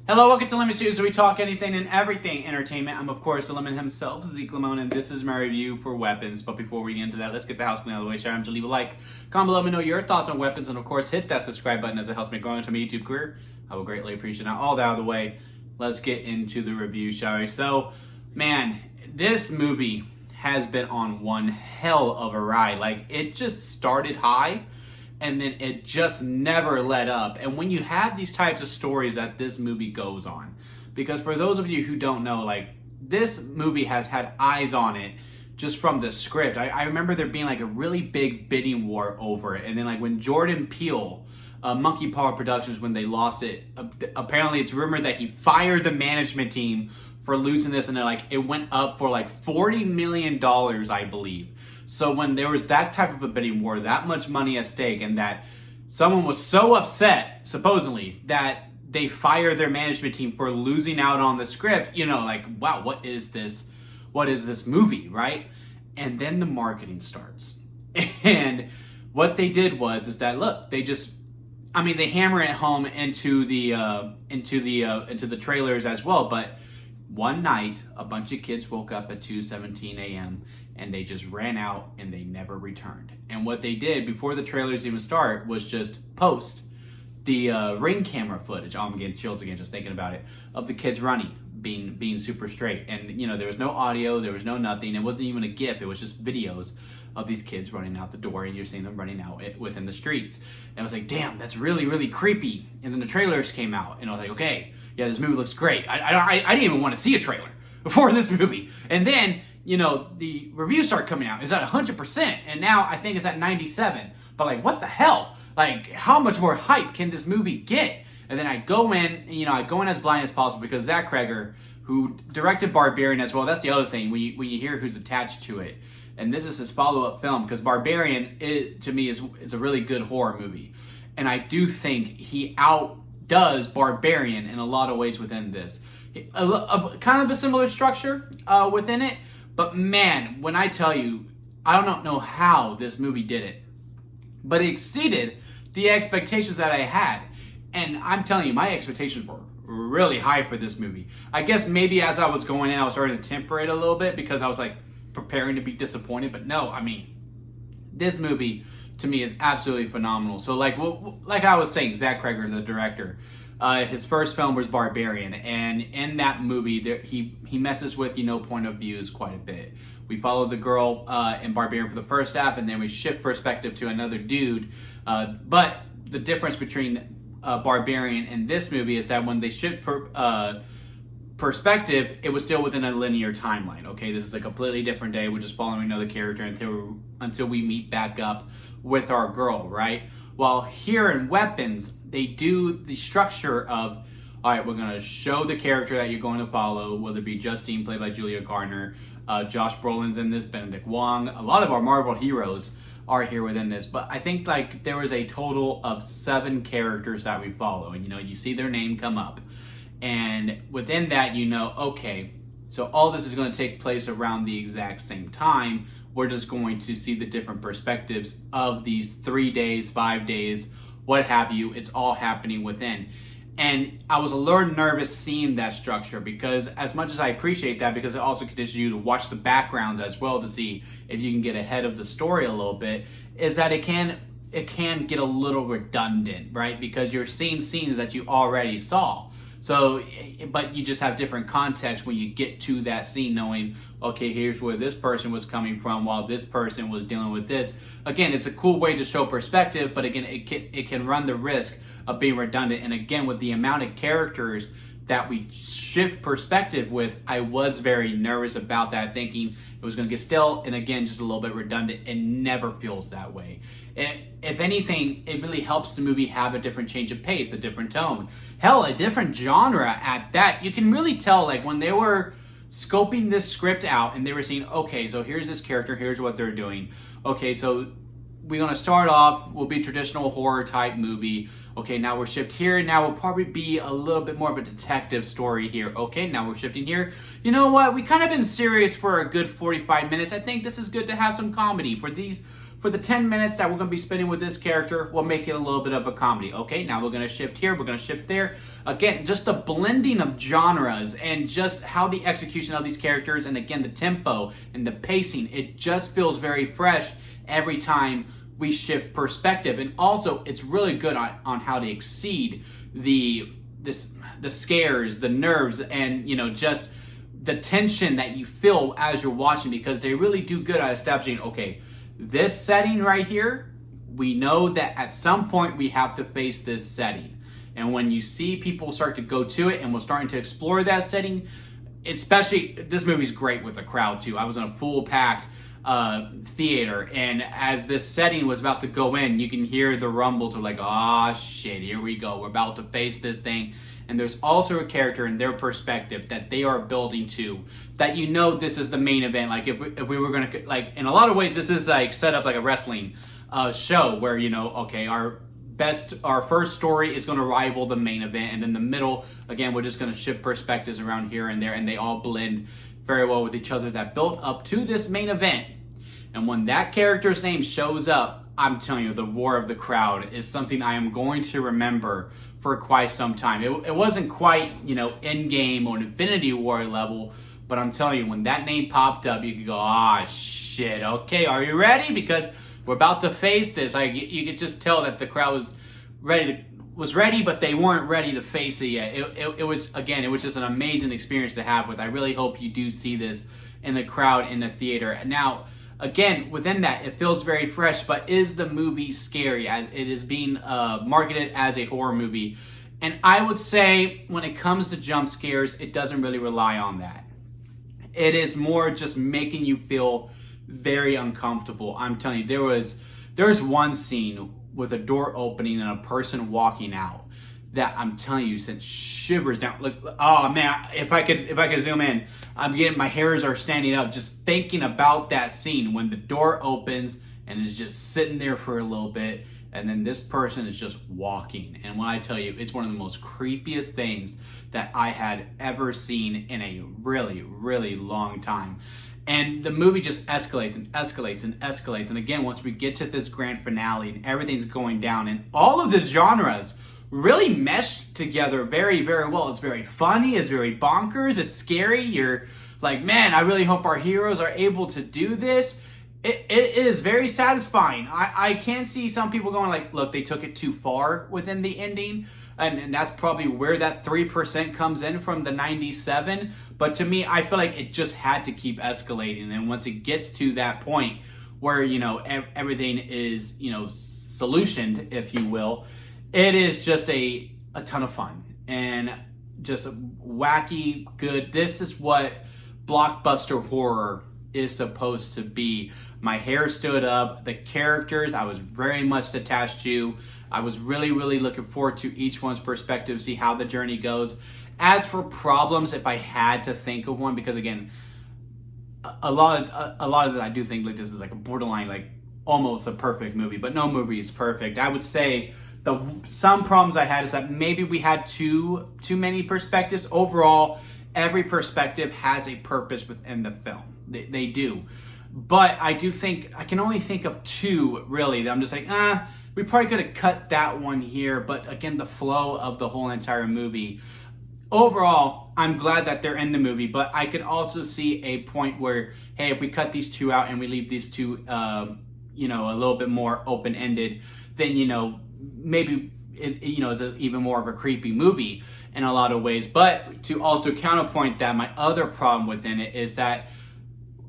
Hello, welcome to Lemon Studios, where we talk anything and everything entertainment. I'm, of course, the Lemon himself, Zeke Lemon, and this is my review for Weapons. But before we get into that, let's get the house clean out of the way. Share them to leave a like. Comment below, let me know your thoughts on Weapons, and of course, hit that subscribe button as it helps me grow into my YouTube career. I will greatly appreciate it. Now, all that out of the way, let's get into the review, shall we? So, man, this movie has been on one hell of a ride. Like, it just started high, and then it just never let up. And when you have these types of stories that this movie goes on, because for those of you who don't know, like, this movie has had eyes on it just from the script. I remember there being like a really big bidding war over it, and then like when Jordan Peele, Monkey Paw Productions, when they lost it, apparently it's rumored that he fired the management team for losing this, and it went up for like $40 million, I believe. So when there was that type of a bidding war, that much money at stake, and that someone was so upset, supposedly, that they fired their management team for losing out on the script, you know, like, wow, what is this? What is this movie, right? And then the marketing starts. And what they did is that, look, they just, they hammer it home into the trailers as well, but one night, a bunch of kids woke up at 2:17 a.m. and they just ran out and they never returned. And what they did before the trailers even start was just post the ring camera footage. Oh, I'm getting chills again just thinking about it, of the kids running, being super straight. And, you know, there was no audio, there was no nothing. It wasn't even a GIF. It was just videos of these kids running out the door, and you're seeing them running out within the streets. And I was like, damn, that's really, really creepy. And then the trailers came out, and I was like, okay, yeah, this movie looks great. I didn't even want to see a trailer before this movie. And then, you know, the reviews start coming out. It's at 100%, and now I think it's at 97. But like, what the hell? Like, how much more hype can this movie get? And then I go in as blind as possible, because Zach Cregger, who directed Barbarian as well, that's the other thing, when you hear who's attached to it. And this is his follow-up film, because Barbarian, to me, is a really good horror movie. And I do think he outdoes Barbarian in a lot of ways within this. Kind of a similar structure within it, but man, when I tell you, I don't know how this movie did it, but it exceeded the expectations that I had. And I'm telling you, my expectations were really high for this movie. I guess maybe as I was going in, I was starting to temper it a little bit, because I was like preparing to be disappointed. But no, this movie to me is absolutely phenomenal. So like I was saying, Zach Cregger, the director, his first film was Barbarian, and in that movie he messes with point of views quite a bit. We follow the girl in Barbarian for the first half, and then we shift perspective to another dude. But the difference between Barbarian and this movie is that when they shift perspective, it was still within a linear timeline. Okay, this is a completely different day. We're just following another character until we meet back up with our girl, right? While here in Weapons, they do the structure of, all right, we're going to show the character that you're going to follow, whether it be Justine, played by Julia Garner, Josh Brolin's in this, Benedict Wong. A lot of our Marvel heroes are here within this, but I think like there was a total of 7 characters that we follow, and you see their name come up, and within that, okay, so all this is going to take place around the exact same time. We're just going to see the different perspectives of these 3 days, 5 days, what have you. It's all happening within. And I was a little nervous seeing that structure, because as much as I appreciate that, because it also conditions you to watch the backgrounds as well to see if you can get ahead of the story a little bit, is that it can get a little redundant, right? Because you're seeing scenes that you already saw. So, but you just have different context when you get to that scene, knowing, okay, here's where this person was coming from while this person was dealing with this. Again, it's a cool way to show perspective, but again, it can run the risk of being redundant. And again, with the amount of characters that we shift perspective with, I was very nervous about that, thinking it was going to get stale and again, just a little bit redundant. It never feels that way. If anything, it really helps the movie have a different change of pace, a different tone. Hell, a different genre at that. You can really tell, like, when they were scoping this script out and they were saying, okay, so here's this character, here's what they're doing. Okay, so we're going to start off, we'll be traditional horror type movie. Okay, now we're shift here. Now we'll probably be a little bit more of a detective story here. Okay, now we're shifting here. You know what? We kind of been serious for a good 45 minutes. I think this is good to have some comedy for these for the 10 minutes that we're going to be spending with this character, we'll make it a little bit of a comedy. Okay, now we're going to shift here, we're going to shift there. Again, just the blending of genres and just how the execution of these characters, and again, the tempo and the pacing, it just feels very fresh every time we shift perspective. And also, it's really good on how to exceed the scares, the nerves, and just the tension that you feel as you're watching, because they really do good at establishing, okay, this setting right here, we know that at some point we have to face this setting. And when you see people start to go to it and we're starting to explore that setting, especially, this movie's great with the crowd too. I was in a full packed theater, and as this setting was about to go in, you can hear the rumbles of like, oh shit, here we go, we're about to face this thing. And there's also a character in their perspective that they are building to, that this is the main event. Like if we were gonna, like, in a lot of ways, this is like set up like a wrestling show where okay, our first story is going to rival the main event, and then the middle, again, we're just going to shift perspectives around here and there, and they all blend very well with each other, that built up to this main event. And when that character's name shows up, I'm telling you, the roar of the crowd is something I am going to remember for quite some time. It wasn't quite, Endgame or Infinity War level, but I'm telling you, when that name popped up, you could go, ah, shit, okay, are you ready? Because we're about to face this. You could just tell that the crowd was ready, but they weren't ready to face it yet. It was just an amazing experience to have with. I really hope you do see this in the crowd in the theater. Now, again, within that, it feels very fresh, but is the movie scary? It is being marketed as a horror movie. And I would say when it comes to jump scares, it doesn't really rely on that. It is more just making you feel very uncomfortable. I'm telling you, there was one scene with a door opening and a person walking out that I'm telling you sent shivers down. Look, oh man, if I could zoom in, my hairs are standing up just thinking about that scene when the door opens and is just sitting there for a little bit, and then this person is just walking. And when I tell you, it's one of the most creepiest things that I had ever seen in a really, really long time. And the movie just escalates and escalates and escalates. And again, once we get to this grand finale and everything's going down, and all of the genres really meshed together very, very well. It's very funny, it's very bonkers, it's scary. You're like, man, I really hope our heroes are able to do this. It is very satisfying. I can see some people going like, look, they took it too far within the ending. And that's probably where that 3% comes in from the 97. But to me, I feel like it just had to keep escalating. And once it gets to that point where, everything is, solutioned, if you will, it is just a ton of fun and just wacky, good. This is what blockbuster horror is supposed to be. My hair stood up. The characters I was very much attached to. I was really, really looking forward to each one's perspective, see how the journey goes. As for problems, if I had to think of one, because again, a lot of it, I do think like this is like a borderline, like almost a perfect movie, but no movie is perfect. I would say some problems I had is that maybe we had too many perspectives. Overall, every perspective has a purpose within the film. They do. But I do think, I can only think of two really that I'm just like, we probably could have cut that one here. But again, the flow of the whole entire movie. Overall, I'm glad that they're in the movie, but I could also see a point where, hey, if we cut these two out and we leave these two, a little bit more open-ended, then, maybe it is even more of a creepy movie in a lot of ways. But to also counterpoint that, my other problem within it is that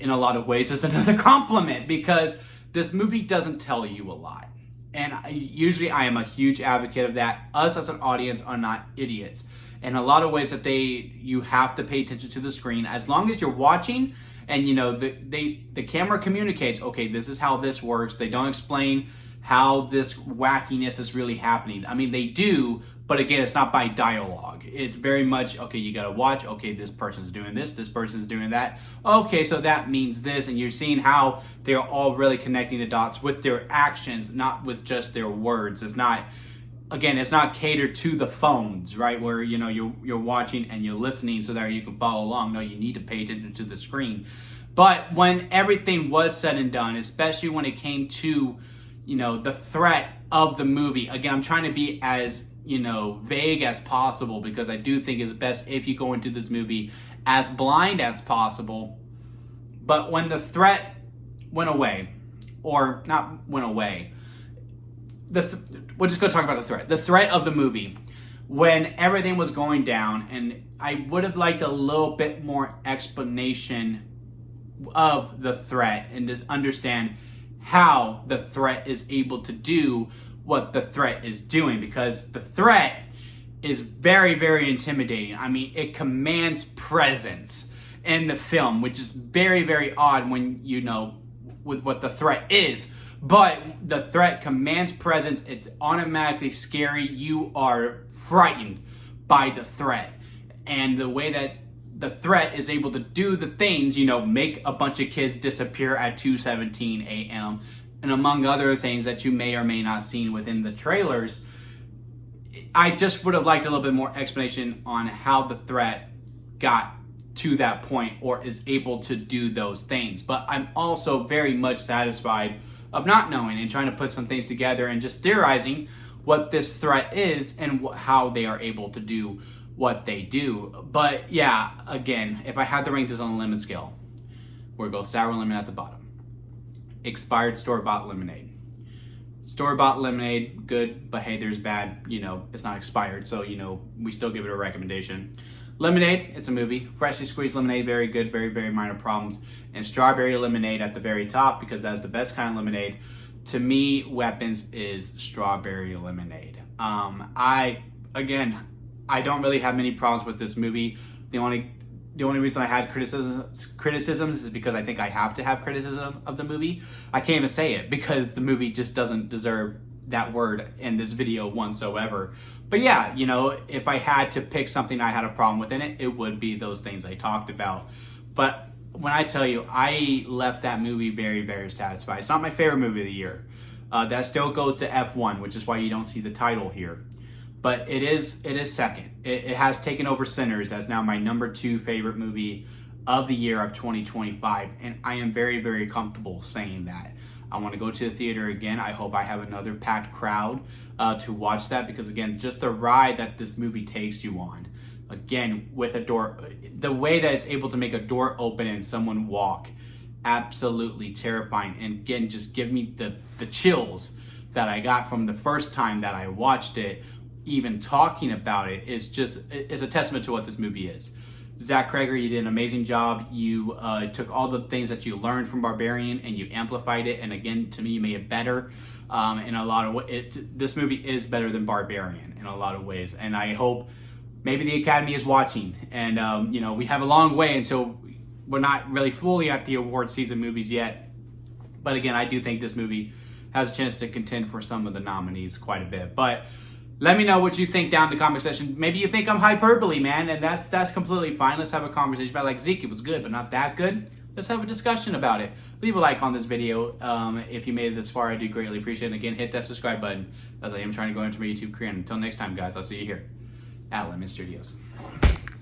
in a lot of ways is another compliment, because this movie doesn't tell you a lot. And usually I am a huge advocate of that. Us as an audience are not idiots. In a lot of ways that you have to pay attention to the screen. As long as you're watching and the camera communicates, okay, this is how this works. They don't explain how this wackiness is really happening. I mean, they do, but again, it's not by dialogue. It's very much, okay, you gotta watch, okay, this person's doing this person's doing that. Okay, so that means this, and you're seeing how they're all really connecting the dots with their actions, not with just their words. It's not catered to the phones, right? Where, you're watching and you're listening so that you can follow along. No, you need to pay attention to the screen. But when everything was said and done, especially when it came to, the threat of the movie, again, I'm trying to be as, vague as possible, because I do think it's best if you go into this movie as blind as possible. But when the threat went away, or not went away, we're just going to talk about the threat. The threat of the movie, when everything was going down, and I would have liked a little bit more explanation of the threat and just understand how the threat is able to do what the threat is doing, because the threat is very, very intimidating. I mean, it commands presence in the film, which is very, very odd when with what the threat is. But the threat commands presence. It's automatically scary. You are frightened by the threat. And the way that the threat is able to do the things, make a bunch of kids disappear at 2:17 a.m. and among other things that you may or may not seen within the trailers, I just would have liked a little bit more explanation on how the threat got to that point or is able to do those things. But I'm also very much satisfied of not knowing and trying to put some things together and just theorizing what this threat is and how they are able to do what they do. But yeah, again, if I had to rank this on a lemon scale, we'll go sour lemon at the bottom. Expired store-bought lemonade. Store-bought lemonade, good, but hey, there's bad, it's not expired, so, we still give it a recommendation. Lemonade, it's a movie. Freshly squeezed lemonade, very good, very, very minor problems. And strawberry lemonade at the very top, because that's the best kind of lemonade. To me, Weapons is strawberry lemonade. I don't really have many problems with this movie. The only reason I had criticisms is because I think I have to have criticism of the movie. I can't even say it because the movie just doesn't deserve that word in this video whatsoever. But yeah, if I had to pick something I had a problem with in it, it would be those things I talked about. But when I tell you, I left that movie very, very satisfied. It's not my favorite movie of the year. That still goes to F1, which is why you don't see the title here. But it is second. It has taken over Sinners as now my number 2 favorite movie of the year of 2025. And I am very, very comfortable saying that. I want to go to the theater again. I hope I have another packed crowd to watch that, because again, just the ride that this movie takes you on. Again, with a door, the way that it's able to make a door open and someone walk, absolutely terrifying. And again, just give me the chills that I got from the first time that I watched it. Even talking about it is a testament to what this movie is. Zach Cregger, you did an amazing job. You took all the things that you learned from Barbarian and you amplified it. And again, to me, you made it better in a lot of ways. This movie is better than Barbarian in a lot of ways. And I hope maybe the Academy is watching. And, we have a long way until we're not really fully at the award season movies yet. But again, I do think this movie has a chance to contend for some of the nominees quite a bit. But let me know what you think down in the comment section. Maybe you think I'm hyperbole, man, and that's completely fine. Let's have a conversation about, like, Zeke, it was good, but not that good. Let's have a discussion about it. Leave a like on this video if you made it this far. I do greatly appreciate it. And again, hit that subscribe button as I am trying to go into my YouTube career. And until next time, guys, I'll see you here at Lemon Studios.